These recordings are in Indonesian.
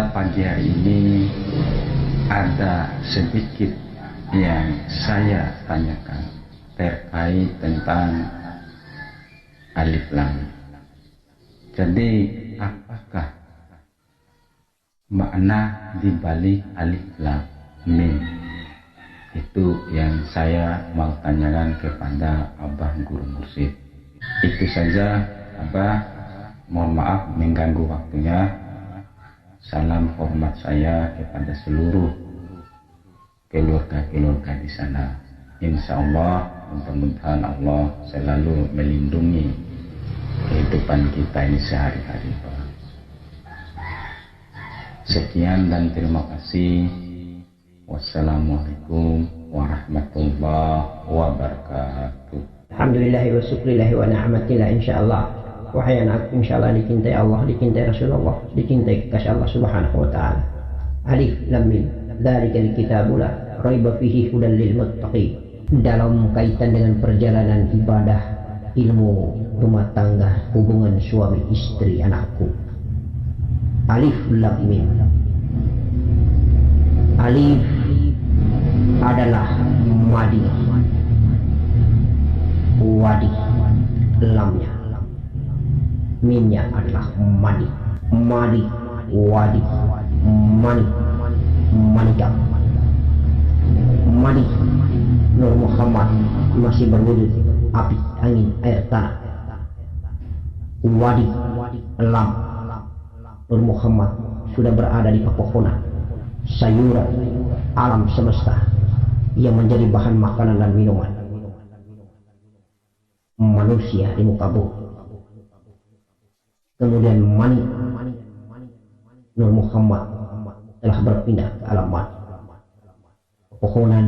pada pagi hari ini ada sedikit yang saya tanyakan terkait tentang alif lam. Jadi apakah makna dibalik alif lam mim? Itu yang saya mau tanyakan kepada Abah Guru Mursyid. Itu saja Abah, mohon maaf mengganggu waktunya. Salam hormat saya kepada seluruh keluarga-keluarga di sana. Insya Allah, mudah-mudahan Allah selalu melindungi kehidupan kita ini sehari-hari. Sekian dan terima kasih. Wassalamualaikum warahmatullahi wabarakatuh. Alhamdulillahi wa syukrillahi wa ni'matillah, insyaallah. Wahai anak, insyaallah dicintai Allah, dicintai Rasulullah, dicintai kekasih Allah subhanahu wa ta'ala. Alif lam mim, dzalikal kitabu la raiba fihi hudal lil muttaqin. Dalam kaitan dengan perjalanan ibadah, ilmu rumah tangga, hubungan suami istri, anakku. Alif lam mim. Alif adalah madi, wadi, lamnya, mimnya adalah madi, madi, wadi, mani, manikam, madi. Nur Muhammad masih berwujud api, angin, air, tanah. Wadi, lam, Nur Muhammad sudah berada di pepohonan, sayuran, alam semesta yang menjadi bahan makanan dan minuman manusia di muka bumi. Kemudian mani, Nur Muhammad telah berpindah ke alam mani, pepohonan,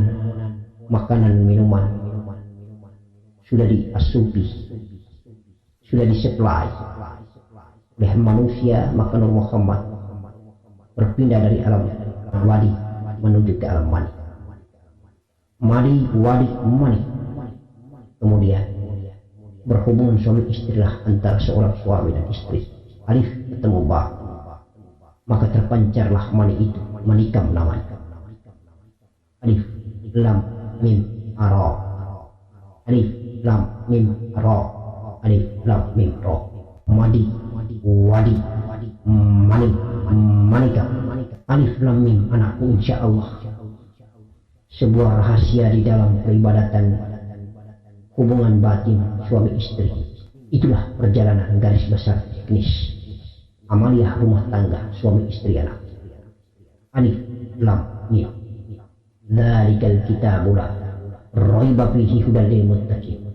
makanan, minuman sudah diasupi, sudah disuplai oleh manusia. Maka Nur Muhammad berpindah dari alam wadi menuju ke alam mani. Madi, wadi, mani. Kemudian berhubungan suami istrilah antara seorang suami dan istri. Alif ketemu ba, maka terpancarlah mani itu, manikam namanya. Alif lam mim ra, alif lam mim ra, alif lam mim ra. Madi, wadi, mani, manikam. Alif lam mim, anakku, insya Allah sebuah rahasia di dalam peribadatan hubungan batin suami istri. Itulah perjalanan garis besar teknis amalia rumah tangga suami istri, anak. Alif lam mim, dzalikal kitabu la raiba fihi hudal lil muttaqin.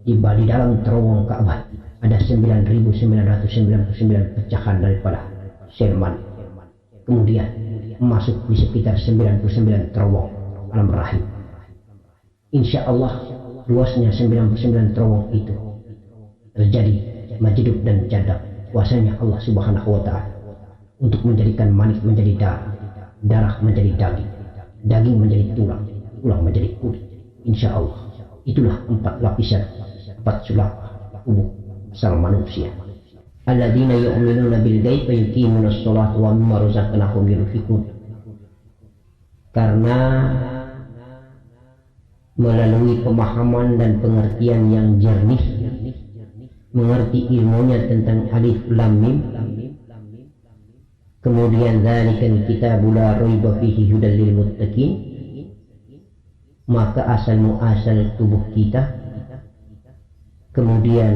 Di dalam terowong Ka'bah ada 9.999 pecahan daripada serman. Kemudian masuk di sekitar 99 terowong alam rahim. Insya Allah luasnya 99 terowong itu terjadi majdub dan jadab. Kuasanya Allah subhanahu wa ta'ala untuk menjadikan manis menjadi darah, darah menjadi daging, daging menjadi tulang, tulang menjadi kulit. Insya Allah itulah 4 lapisan, 4 sulap tubuh asal manusia. Alladzina yu'minuna bil ghaib wa yuqimunas sholata wa mimma razaqnahum yunfiqun. Karena melalui pemahaman dan pengertian yang jernih, mengerti ilmunya tentang alif lam mim, kemudian dzalikal kitabu la raiba fihi hudal lil muttaqin, maka asal muasal tubuh kita, kemudian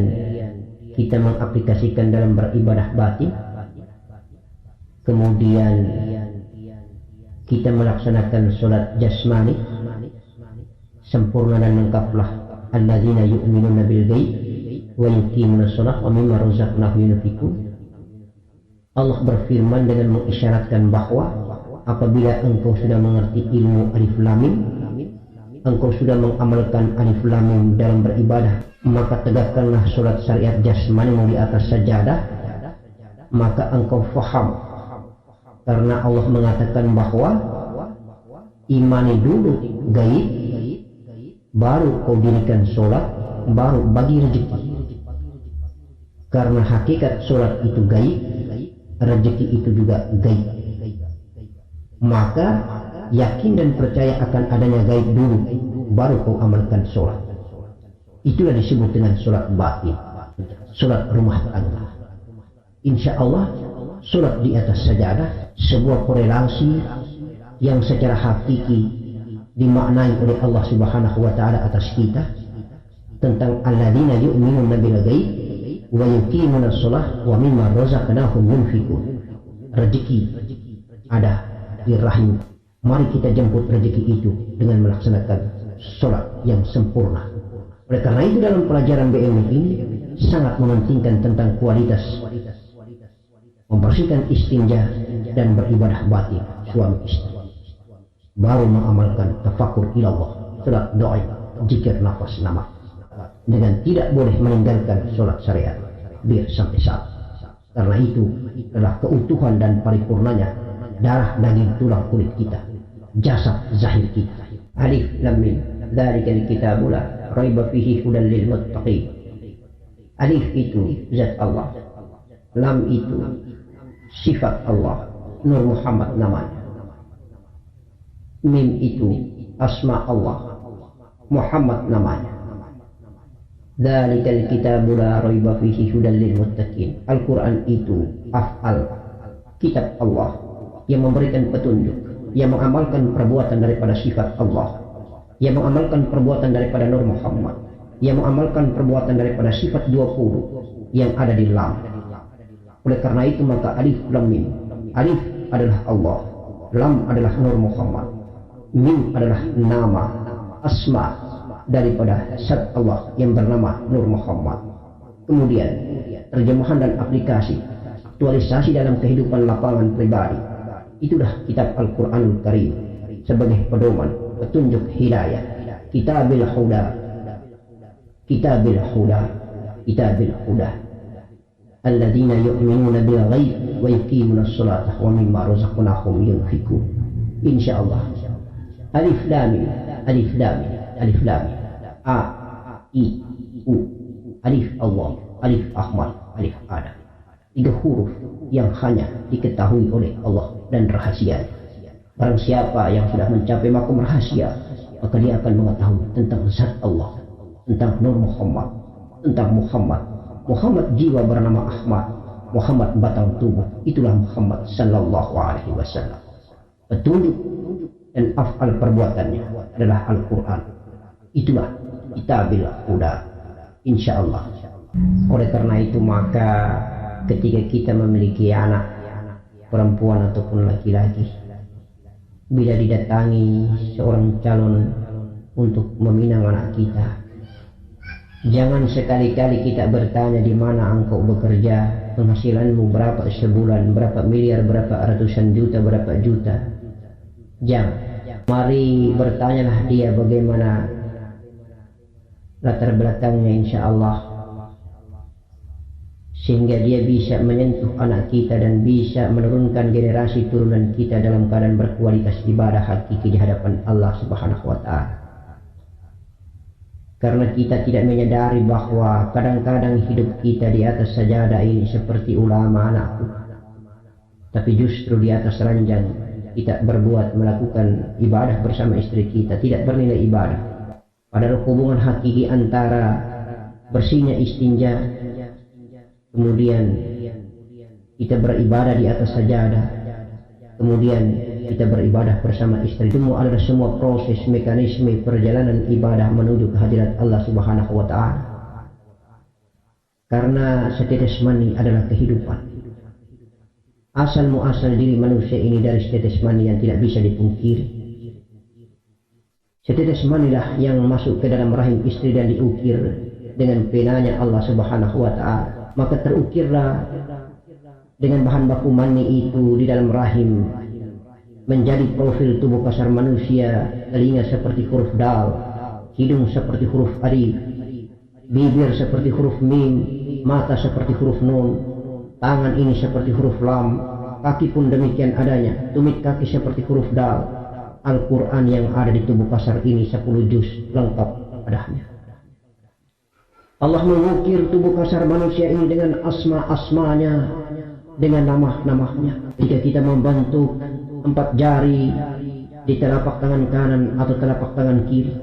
kita mengaplikasikan dalam beribadah batin, kemudian kita melaksanakan sholat jasmani sempurna dan lengkaplah. Alladzina yu'minuna bil ghaib wa yuqimunas shalah wa mimma razaqnahum yunfiqun. Allah berfirman dengan mengisyaratkan bahwa apabila engkau sudah mengerti ilmu alif lam mim, engkau sudah mengamalkan alif lam mim dalam beribadah, maka tegakkanlah sholat syariat jasmani di atas sajadah, maka engkau faham. Karena Allah mengatakan bahwa imani dulu gaib, baru kau dirikan sholat, baru bagi rezeki. Karena hakikat sholat itu gaib, rezeki itu juga gaib. maka yakin dan percaya akan adanya gaib dulu, baru kau amalkan sholat. Itulah disebut dengan sholat batin, sholat rumah tangga. Insya Allah, sholat di atas sajadah sebuah korelasi yang secara hakiki dimaknai oleh Allah Subhanahu wa Ta'ala atas kita tentang alladzina yu'minuna bil ghaib wa yuqimuna shalah wa mimma razaqnahum yunfiqun. Rezeki ada di rahim. Mari kita jemput rezeki itu dengan melaksanakan sholat yang sempurna. Oleh karena itu dalam pelajaran BMI ini sangat mementingkan tentang kualitas membersihkan istinja dan beribadah batin suami istri. Baru mengamalkan tafakur ilallah, sholat doa, zikir nafas nama, dengan tidak boleh meninggalkan sholat syariat biar sampai saat. Karena itu adalah keutuhan dan paripurnanya darah daging tulang kulit kita, jasad zahir kita. Alif lam mim dzalikal kitabul la raiba fihi hudan lil muttaqin. Alif itu zat Allah, lam itu sifat Allah, Nur Muhammad namanya, mim itu asma Allah, Muhammad namanya. Dzalikal kitabul la raiba fihi hudan lil muttaqin. Al-Quran itu af'al, kitab Allah yang memberikan petunjuk, yang mengamalkan perbuatan daripada sifat Allah, yang mengamalkan perbuatan daripada Nur Muhammad, yang mengamalkan perbuatan daripada sifat 20 yang ada di lam. Oleh karena itu maka alif lam mim. Alif adalah Allah, lam adalah Nur Muhammad, mim adalah nama asma daripada zat Allah yang bernama Nur Muhammad. Kemudian terjemahan dan aplikasi, aktualisasi dalam kehidupan lapangan pribadi. Itulah kitab Al-Quranul Karim sebagai pedoman, petunjuk hidayah. Kitabil huda, kitabil huda, kitabil huda. Alladzina yu'minuna bil ghaib wa yuqimuna sholata wa mimma razaqnahum yunfiqun. Insyaallah. Alif lam mim, alif lam mim, alif lam mim. A, I, U. Alif Allah, alif Ahmad, alif Adam. 3 huruf yang hanya diketahui oleh Allah dan rahasia. Barang siapa yang sudah mencapai makom rahasia, maka dia akan mengetahui tentang zat Allah, tentang Nur Muhammad, tentang Muhammad. Muhammad jiwa bernama Ahmad, Muhammad batang tubuh, itulah Muhammad sallallahu alaihi wasallam. Petunjuk dan af'al perbuatannya adalah Al-Quran. Itulah kitabil huda, insyaallah. Oleh karena itu maka ketika kita memiliki anak perempuan ataupun laki-laki, bila didatangi seorang calon untuk meminang anak kita, jangan sekali-kali kita bertanya di mana engkau bekerja, penghasilanmu berapa sebulan, berapa miliar, berapa ratusan juta, berapa juta. Jangan. Mari bertanyalah dia bagaimana latar belakangnya, insya Allah, sehingga dia bisa menyentuh anak kita dan bisa menurunkan generasi turunan kita dalam keadaan berkualitas ibadah hakiki di hadapan Allah Subhanahu wa Ta'ala. Karena kita tidak menyadari bahwa kadang-kadang hidup kita di atas sajadah ini seperti ulama anakku, tapi justru di atas ranjang kita berbuat melakukan ibadah bersama istri kita tidak bernilai ibadah. Padahal hubungan hakiki antara bersihnya istinja, kemudian kita beribadah di atas sajadah, kemudian kita beribadah bersama istri, semua adalah semua proses mekanisme perjalanan ibadah menuju kehadirat Allah Subhanahu wa Ta'ala. Karena setetes mani adalah kehidupan. Asal muasal diri manusia ini dari setetes mani yang tidak bisa dipungkiri. Setetes manilah yang masuk ke dalam rahim istri dan diukir dengan penanya Allah Subhanahu wa Ta'ala. Maka terukirlah dengan bahan baku mani itu di dalam rahim menjadi profil tubuh kasar manusia. Telinga seperti huruf dal, hidung seperti huruf alif, bibir seperti huruf mim, mata seperti huruf nun, tangan ini seperti huruf lam, kaki pun demikian adanya, tumit kaki seperti huruf dal. Al-Quran yang ada di tubuh kasar ini 10 juz lengkap adanya. Allah mengukir tubuh kasar manusia ini dengan asma-asmanya, dengan nama-namanya. Jika kita membantu 4 jari di telapak tangan kanan atau telapak tangan kiri.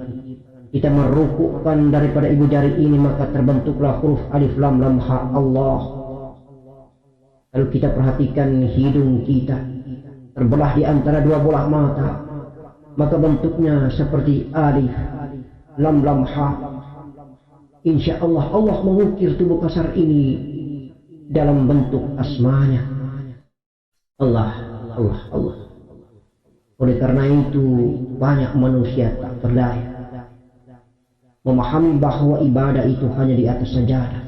Kita merukukkan daripada ibu jari ini, maka terbentuklah huruf alif lam lam ha Allah. Lalu kita perhatikan hidung kita terbelah di antara 2 bola mata, maka bentuknya seperti alif lam lam ha. Insya Allah Allah mengukir tubuh kasar ini dalam bentuk asmanya Allah, Allah, Allah. Oleh karena itu banyak manusia tak berdaya memahami bahwa ibadah itu hanya di atas sajadah,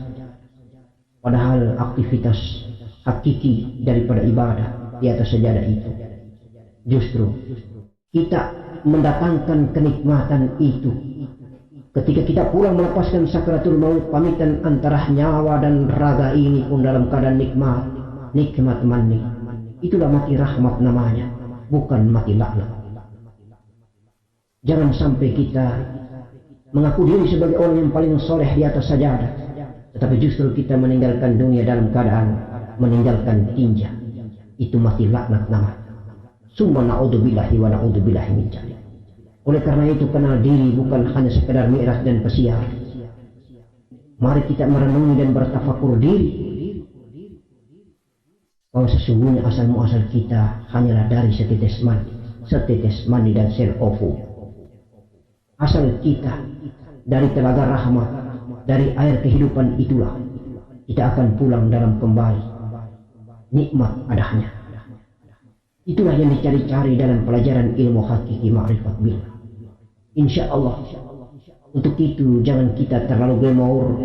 padahal aktivitas hakiki daripada ibadah di atas sajadah itu justru kita mendatangkan kenikmatan itu ketika kita pulang melepaskan sakratul maut, pamitan antara nyawa dan raga ini pun dalam keadaan nikmat mani. Itulah mati rahmat namanya, bukan mati laknat. Jangan sampai kita mengaku diri sebagai orang yang paling soleh di atas sajadah, tetapi justru kita meninggalkan dunia dalam keadaan meninggalkan tinja. Itu mati laknat namanya. Summa na'udzubillahi wa na'udzubillahi min dzalik. Oleh karena itu kenal diri bukan hanya sekedar mi'raj dan pesiar. Mari kita merenungi dan bertafakur diri bahwa sesungguhnya asal muasal kita hanyalah dari setetes mani dan sel ovum. Asal kita dari telaga rahmat, dari air kehidupan itulah kita akan pulang dalam kembali nikmat adanya. Itulah yang dicari-cari dalam pelajaran ilmu hakiki ma'rifat billah. Insya Allah. Untuk itu jangan kita terlalu glamour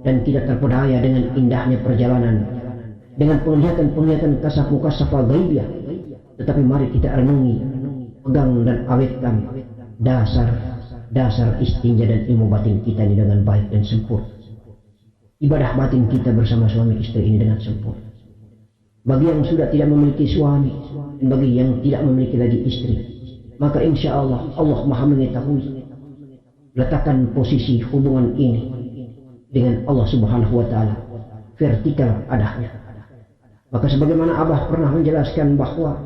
dan kita terpedaya dengan indahnya perjalanan, dengan penglihatan kasaf mukasafah ghaibiyah. Tetapi mari kita renungi, pegang dan awetkan dasar istinja dan ilmu batin kita ini dengan baik dan sempurna. Ibadah batin kita bersama suami istri ini dengan sempurna. Bagi yang sudah tidak memiliki suami dan bagi yang tidak memiliki lagi istri, maka insya Allah Allah Maha mengetahui. Letakkan posisi hubungan ini dengan Allah Subhanahu wa Ta'ala vertikal adanya. Maka sebagaimana Abah pernah menjelaskan bahwa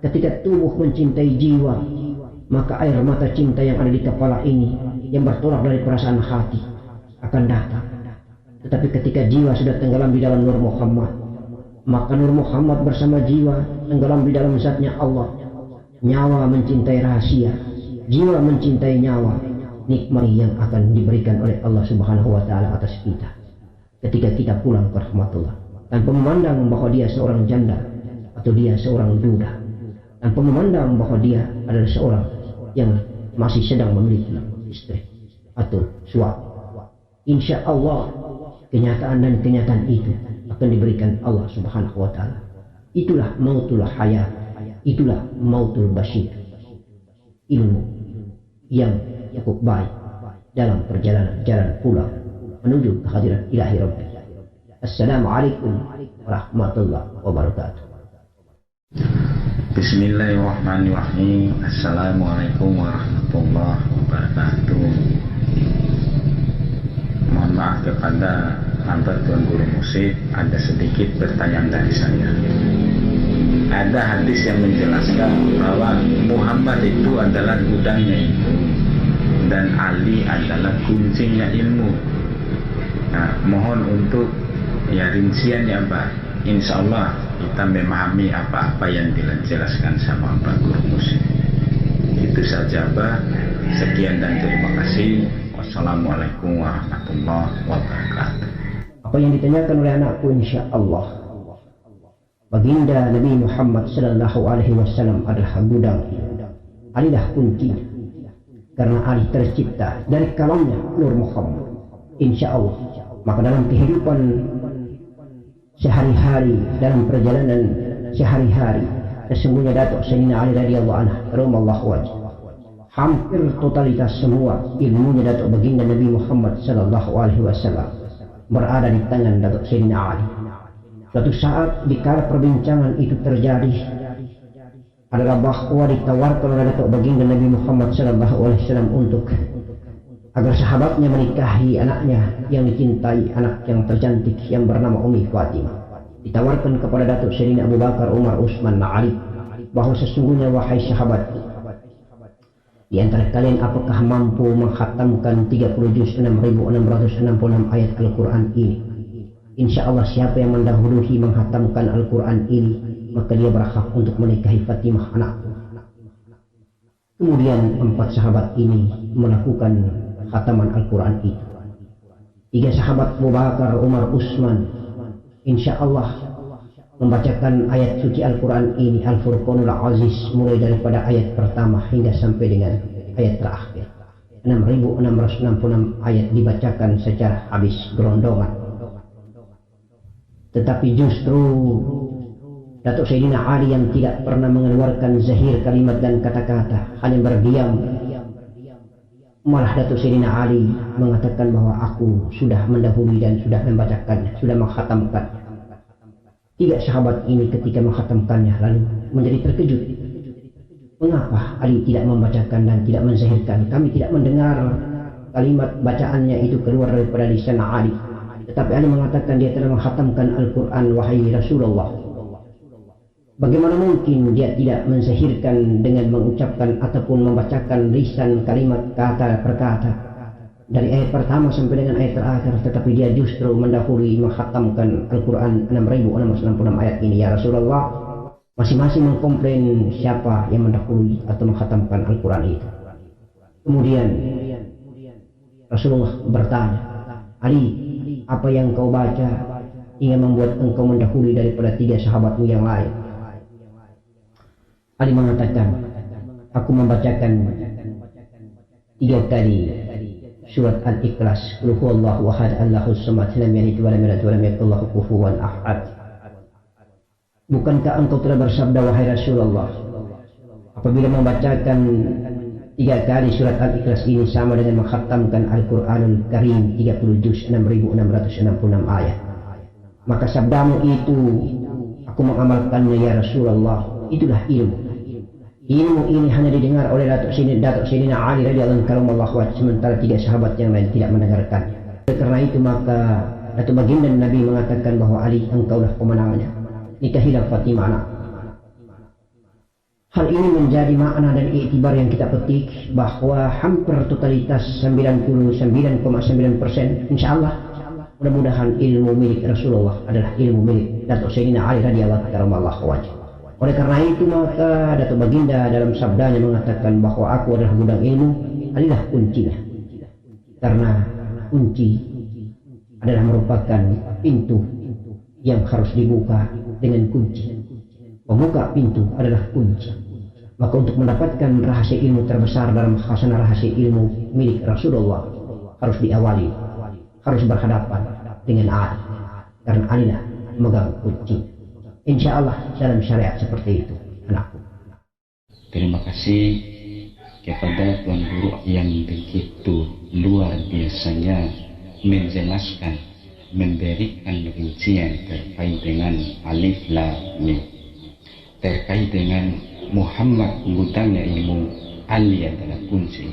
ketika tubuh mencintai jiwa, maka air mata cinta yang ada di kepala ini yang bertolak dari perasaan hati akan datang. Tetapi ketika jiwa sudah tenggelam di dalam Nur Muhammad, maka Nur Muhammad bersama jiwa tenggelam di dalam zatnya Allah. Nyawa mencintai rahasia, jiwa mencintai nyawa. Nikmat yang akan diberikan oleh Allah Subhanahu wa Ta'ala atas kita ketika kita pulang ke rahmatullah, tanpa memandang bahwa dia seorang janda atau dia seorang duda, tanpa memandang bahwa dia adalah seorang yang masih sedang memiliki istri atau suami. Insya Allah kenyataan dan kenyataan itu akan diberikan Allah Subhanahu wa Ta'ala. Itulah mautul hayat, itulah mautul basyir, ilmu yang cukup baik dalam perjalanan jalan pulang menuju kehadiran ilahi Rabbi. Assalamualaikum warahmatullahi wabarakatuh. Bismillahirrahmanirrahim. Assalamualaikum warahmatullahi wabarakatuh. Mohon maaf kepada hamba Tuan Guru Mursyid, ada sedikit pertanyaan dari saya. Ada hadis yang menjelaskan bahwa Muhammad itu adalah gudangnya ilmu dan Ali adalah kuncinya ilmu. Nah, mohon untuk rinciannya Pak. Insya Allah kita memahami apa-apa yang dijelaskan sama Pak Guru Mursyid. Itu saja Pak. Sekian dan terima kasih. Wassalamualaikum warahmatullahi wabarakatuh. Apa yang ditanyakan oleh anakku insya Allah, baginda Nabi Muhammad sallallahu alaihi wasallam adalah gudang. Alilah kuncinya. Karena Ali tercipta dari kalamnya Nur Muhammad. Insya Allah. Maka dalam kehidupan sehari-hari, dalam perjalanan sehari-hari, sesungguhnya Datuk Sayyidina Ali radhiyallahu anhu karamallahu wajh, hampir totalitas semua ilmunya Datuk baginda Nabi Muhammad sallallahu alaihi wasallam berada di tangan Datuk Sayyidina Ali. Suatu saat di kala perbincangan itu terjadi adalah bahwa ditawarkan oleh Datuk baginda Nabi Muhammad SAW untuk agar sahabatnya menikahi anaknya yang dicintai, anak yang tercantik yang bernama Umi Fatimah. Ditawarkan kepada Datuk Sayyidina Abu Bakar, Umar, Utsman, Ali bahwa sesungguhnya wahai sahabat, di antara kalian apakah mampu menghatamkan 30 juz 6.666 ayat Al-Quran ini? Insya Allah siapa yang mendahului menghatamkan Al-Quran ini, maka dia berhak untuk menikahi Fatimah anakku. Kemudian 4 sahabat ini melakukan khataman Al-Quran itu. 3 sahabat Abu Bakar, Umar, Utsman, insya Allah membacakan ayat suci Al-Quran ini, Al-Furqanul Aziz, mulai daripada ayat pertama hingga sampai dengan ayat terakhir. 6.666 ayat dibacakan secara habis gerondongan. Tetapi justru Datuk Sayyidina Ali yang tidak pernah mengeluarkan zahir kalimat dan kata-kata, hanya berdiam. Malah Datuk Sayyidina Ali mengatakan bahwa aku sudah mendahului dan sudah membacakannya, sudah menghatamkan. 3 sahabat ini ketika menghatamkannya lalu menjadi terkejut. Mengapa Ali tidak membacakan dan tidak menzahirkan? Kami tidak mendengar kalimat bacaannya itu keluar daripada lisan Ali. Tetapi Ali mengatakan dia telah menghatamkan Al-Quran, wahai Rasulullah. Bagaimana mungkin dia tidak menzahirkan dengan mengucapkan ataupun membacakan lisan kalimat kata per kata dari ayat pertama sampai dengan ayat terakhir, tetapi dia justru mendahului menghatamkan Al-Quran 6.666 ayat ini. Ya Rasulullah, masing-masing mengkomplain siapa yang mendahului atau menghatamkan Al-Quran itu. Kemudian Rasulullah bertanya, Ali, apa yang kau baca hingga membuat engkau mendahului daripada 3 sahabatmu yang lain? Ali mengatakan, aku membacakan 3 kali surat Al-Ikhlas, Qul huwallahu ahad, Allahus samad, lam yalid wa lam yulad wa lam yakul lahu kufuwan ahad. Bukankah engkau telah bersabda, wahai Rasulullah, apabila membacakan 3 kali surat Al-Ikhlas ini sama dengan menghatamkan Al-Quranul Karim 30 juz 6.666 ayat. Maka sabdamu itu aku mengamalkannya ya Rasulullah. Itulah ilmu. Ilmu ini hanya didengar oleh Datuk Sayyidina Ali radhiyallahu anhu, sementara 3 sahabat yang lain tidak mendengarkannya. Karena itu maka Datuk Baginda Nabi mengatakan bahwa Ali, engkaulah pemenangnya, nikahilah Fatimah anak. Hal ini menjadi makna dan iktibar yang kita petik bahwa hampir totalitas 99,9% insya Allah mudah-mudahan ilmu milik Rasulullah adalah ilmu milik Datuk Sayyidina Ali radhiyallahu anhu. Oleh karena itu maka Datuk Baginda dalam sabdanya mengatakan bahwa aku adalah gudang ilmu, adalah kuncinya. Karena kunci adalah merupakan pintu yang harus dibuka dengan kunci. Membuka pintu adalah kunci. Maka untuk mendapatkan rahasia ilmu terbesar dalam khazanah rahasia ilmu milik Rasulullah harus diawali, harus berhadapan dengan Ali. Karena Ali lah memegang kunci. Insya Allah dalam syariat seperti itu, anakku. Terima kasih kepada Tuan Guru yang begitu luar biasanya menjelaskan, memberikan rincian terkait dengan Alif Lam Mim, terkait dengan Muhammad gudangnya ilmu, Ali adalah kunci.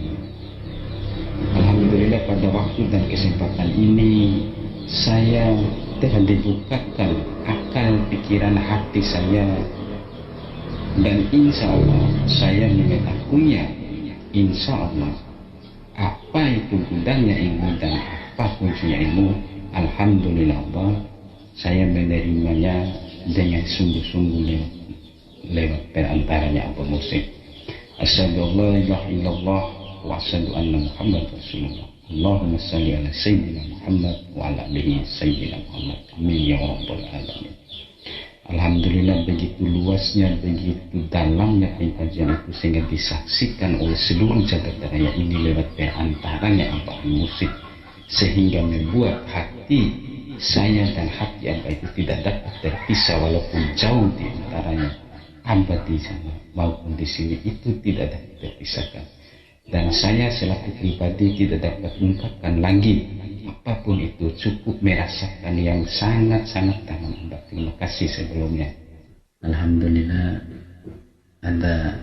Alhamdulillah pada waktu dan kesempatan ini saya telah dibukakan akal pikiran hati saya, dan insya Allah saya mengetahuinya. Insya Allah apa itu gudangnya ilmu dan apa kuncinya ilmu, alhamdulillah Allah, saya menerimanya dengan sungguh-sungguh lewat perantaranya Abah Mursyid. Asyhadu an la ilaha illallah wa asyhadu anna Muhammad Rasulullah. Allahumma salli ala Sayyidina Muhammad wa ala alihi Sayyidina Muhammad. Amin ya rabbal alamin. Alhamdulillah begitu luasnya, begitu dalamnya kajian itu sehingga disaksikan oleh seluruh jagat raya ini lewat perantaranya Abah Mursyid, sehingga membuat hati saya dan hati Abah itu tidak dapat terpisah walaupun jauh di antaranya. Abah di sana maupun di sini itu tidak dapat terpisahkan. Dan saya selaku pribadi tidak dapat ungkapkan lagi apapun itu, cukup merasakan yang sangat-sangat dalam. Terima kasih sebelumnya. Alhamdulillah, ada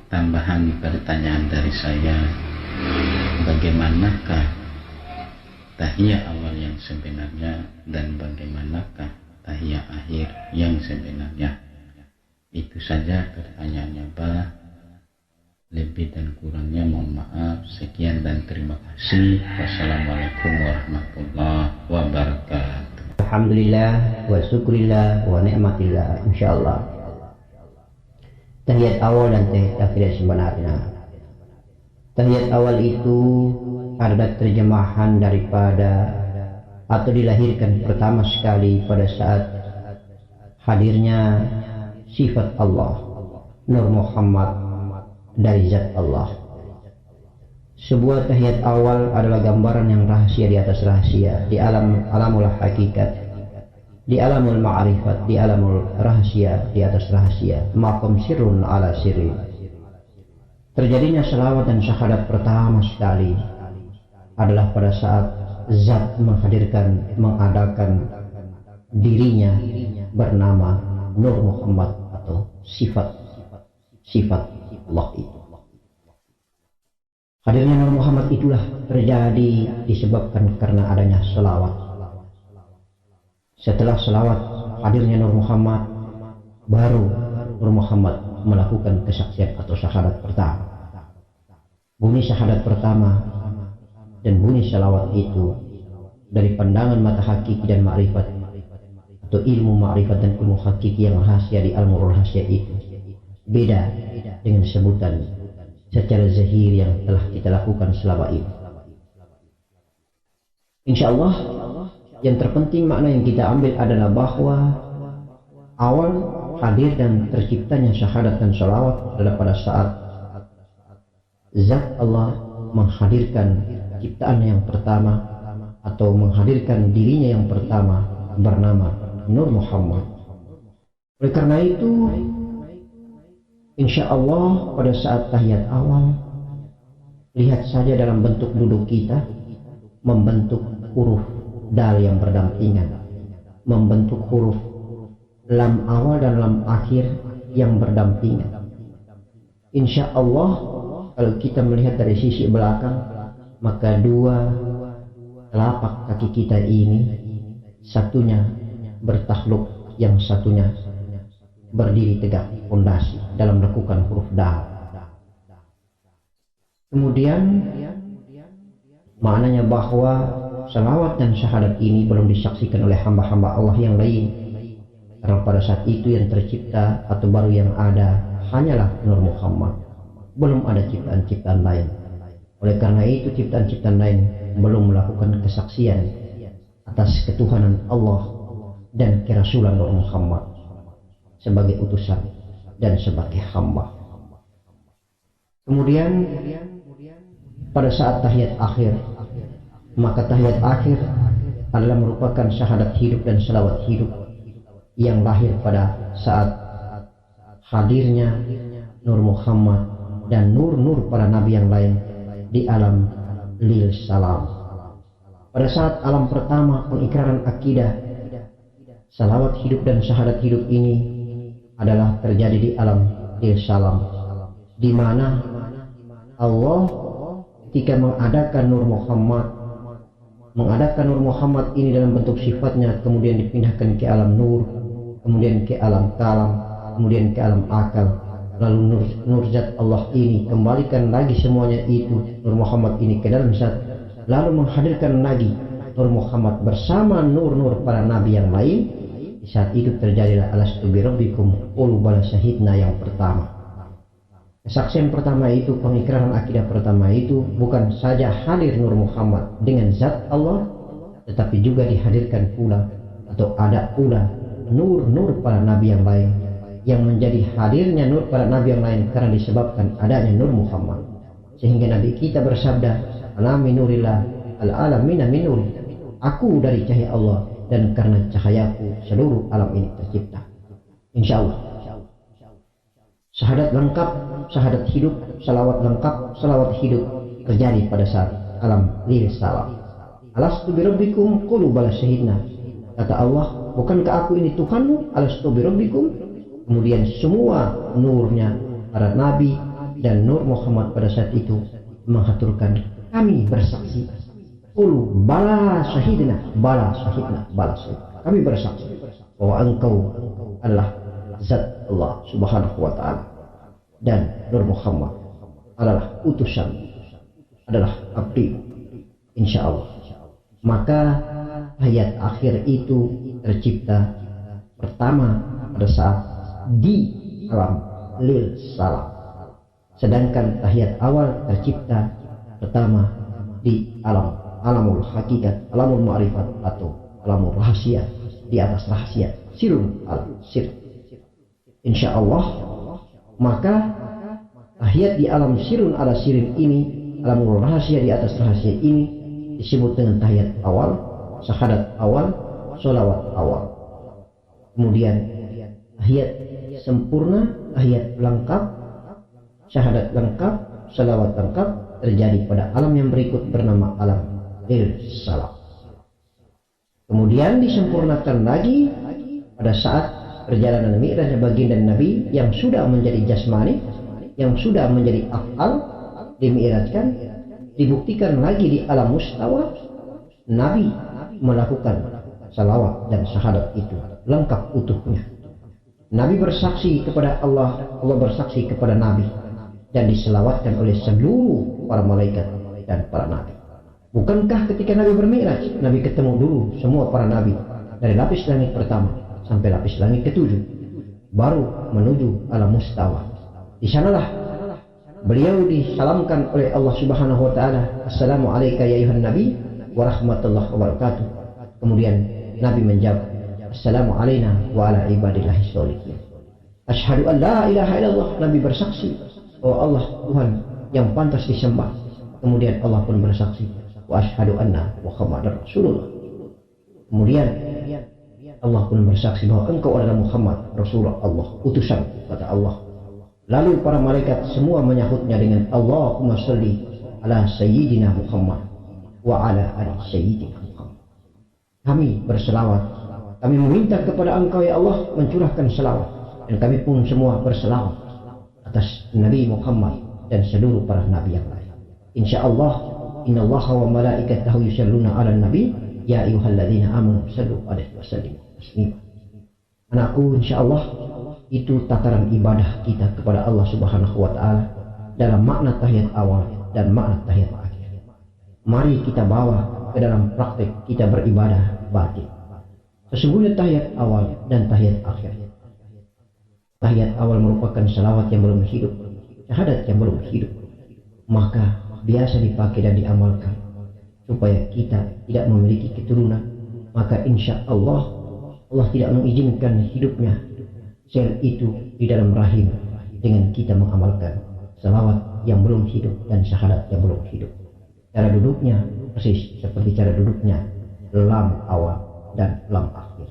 tambahan pertanyaan dari saya. Bagaimanakah tahiyat awal yang sebenarnya dan bagaimanakah tahiyat akhir yang sebenarnya? Itu saja pertanyaannya, Bah. Lebih dan kurangnya mohon maaf. Sekian dan terima kasih. Wassalamualaikum warahmatullahi wabarakatuh. Alhamdulillah wa syukurillah wa ni'matillah, insyaallah. Tahiyat awal dan tahiyat akhir sebenarnya. Tahiyat awal itu adalah terjemahan daripada atau dilahirkan pertama sekali pada saat hadirnya sifat Allah, Nur Muhammad dari zat Allah. Sebuah tahiyat awal adalah gambaran yang rahasia di atas rahasia, di alamul hakikat, di alamul ma'rifat, di alamul rahasia, di atas rahasia, maqam sirrun ala sirri. Terjadinya selawat dan syahadat pertama sekali adalah pada saat zat mengadakan dirinya bernama Nur Muhammad atau sifat Allah itu. Hadirnya Nur Muhammad itulah terjadi disebabkan karena adanya selawat. Setelah selawat hadirnya Nur Muhammad, baru Nur Muhammad melakukan kesaksian atau syahadat pertama. Bunyi syahadat pertama dan bunyi selawat itu dari pandangan mata hakiki dan ma'rifat atau ilmu ma'rifat dan ilmu hakiki yang rahasia di alam rahasia itu beda dengan sebutan secara zahir yang telah kita lakukan selama ini. Insya Allah yang terpenting makna yang kita ambil adalah bahwa awal hadir dan terciptanya syahadat dan sholawat adalah pada saat zat Allah menghadirkan ciptaan yang pertama atau menghadirkan dirinya yang pertama bernama Nur Muhammad. Oleh karena itu insya Allah pada saat tahiyat awal, lihat saja dalam bentuk duduk kita, membentuk huruf dal yang berdampingan, membentuk huruf lam awal dan lam akhir yang berdampingan. Insya Allah kalau kita melihat dari sisi belakang, maka dua telapak kaki kita ini, satunya bertakluk, yang satunya berdiri tegak fondasi dalam melakukan huruf dal. Kemudian maknanya bahwa salawat dan syahadat ini belum disaksikan oleh hamba-hamba Allah yang lain, karena pada saat itu yang tercipta atau baru yang ada hanyalah Nur Muhammad, belum ada ciptaan-ciptaan lain. Oleh karena itu ciptaan-ciptaan lain belum melakukan kesaksian atas ketuhanan Allah dan kerasulan Nur Muhammad sebagai utusan dan sebagai hamba. Kemudian pada saat tahiyat akhir, maka tahiyat akhir adalah merupakan syahadat hidup dan selawat hidup yang lahir pada saat hadirnya Nur Muhammad dan nur-nur para nabi yang lain di alam lil salam. Pada saat alam pertama pengikraran akidah, salawat hidup dan syahadat hidup ini adalah terjadi di alam lil salam, di mana Allah ketika mengadakan Nur Muhammad ini dalam bentuk sifatnya, kemudian dipindahkan ke alam nur, kemudian ke alam kalam, kemudian ke alam akal, lalu nur zat Allah ini kembalikan lagi semuanya itu Nur Muhammad ini ke dalam zat, lalu menghadirkan lagi Nur Muhammad bersama nur-nur para nabi yang lain. Di saat itu terjadilah alastu bi rabbikum qulu bala syahidna yang pertama. Kesaksian pertama itu, pengikraran akidah pertama itu bukan saja hadir Nur Muhammad dengan zat Allah, tetapi juga dihadirkan pula atau ada pula nur-nur para nabi yang lain, yang menjadi hadirnya nur para nabi yang lain karena disebabkan adanya Nur Muhammad. Sehingga Nabi kita bersabda, "Ala minurillah al-alamina minur." Aku dari cahaya Allah, dan karena cahayaku seluruh alam ini tercipta. Insya Allah syahadat lengkap, syahadat hidup, salawat lengkap, salawat hidup terjadi pada saat alam lil salam. Alastu bi rabbikum qulu bala syahidna. Kata Allah, bukankah aku ini Tuhanmu? Alastu bi rabbikum. Kemudian semua nurnya para nabi dan Nur Muhammad pada saat itu menghaturkan, kami bersaksi. Qulu bala syahidna, bala syahidna, bala syahidna. Kami bersaksi bahwa engkau adalah zat Allah Subhanahu wa Ta'ala, dan Nur Muhammad adalah utusan, adalah abdi, insya Allah. Maka ayat akhir itu tercipta pertama pada saat di alam lil salam, sedangkan tahiyat awal tercipta pertama di alamul hakikat, alamul ma'rifat atau alamul rahasia, di atas rahasia, sirun al sir, insya Allah. Maka tahiyat di alam sirun ala sirin ini, alamul rahasia di atas rahasia ini, disebut dengan tahiyat awal, syahadat awal, sholawat awal. Kemudian tahiyat sempurna, tahiyat lengkap, syahadat lengkap, sholawat lengkap terjadi pada alam yang berikut bernama alam irsalam. Kemudian disempurnakan lagi pada saat perjalanan Mi'raj baginda Nabi yang sudah menjadi jasmani, yang sudah menjadi af'al, dimi'rajkan, dibuktikan lagi di alam mustawa. Nabi melakukan salawat dan syahadat itu lengkap utuhnya. Nabi bersaksi kepada Allah, Allah bersaksi kepada Nabi, dan diselawatkan oleh seluruh para malaikat dan para nabi. Bukankah ketika Nabi bermi'raj, Nabi ketemu dulu semua para nabi dari lapis langit pertama sampai lapis langit ketujuh, baru menuju alam mustawa. Di sanalah beliau disalamkan oleh Allah Subhanahu wa Ta'ala, assalamu alayka ya ayuhan nabi wa rahmatullahi wa barakatuh. Kemudian Nabi menjawab, assalamu alayna wa ala ibadillahi sholihin. Asyhadu an la ilaha illallah. Nabi bersaksi bahwa Allah Tuhan yang pantas disembah. Kemudian Allah pun bersaksi, wa asyhadu anna Muhammadar Rasulullah. Kemudian Allah pun bersaksi bahwa engkau adalah Muhammad Rasulullah Allah, utusan kata Allah. Lalu para malaikat semua menyahutnya dengan Allahumma sholli ala sayyidina Muhammad wa ala ali sayyidina Muhammad. Kami berselawat, kami meminta kepada engkau ya Allah mencurahkan selawat, dan kami pun semua berselawat atas Nabi Muhammad dan seluruh para nabi yang lain. Insya Allah, innallaha wa malaikatahu yusholluna ala nabi ya ayyuhalladzina amanu shallu alaihi wasallimu taslima. Anakku, insya Allah itu tataran ibadah kita kepada Allah Subhanahu wa Ta'ala dalam makna tahiyat awal dan makna tahiyat akhir. Mari kita bawa ke dalam praktek kita beribadah batin. Sesungguhnya tahiyat awal dan tahiyat akhir. Tahiyat awal merupakan salawat yang belum hidup, syahadat yang belum hidup, maka biasa dipakai dan diamalkan supaya kita tidak memiliki keturunan. Maka insya Allah Allah tidak mengizinkan hidupnya sel itu di dalam rahim dengan kita mengamalkan salawat yang belum hidup dan syahadat yang belum hidup. Cara duduknya persis seperti cara duduknya lam awal dan lam akhir.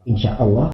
Insya Allah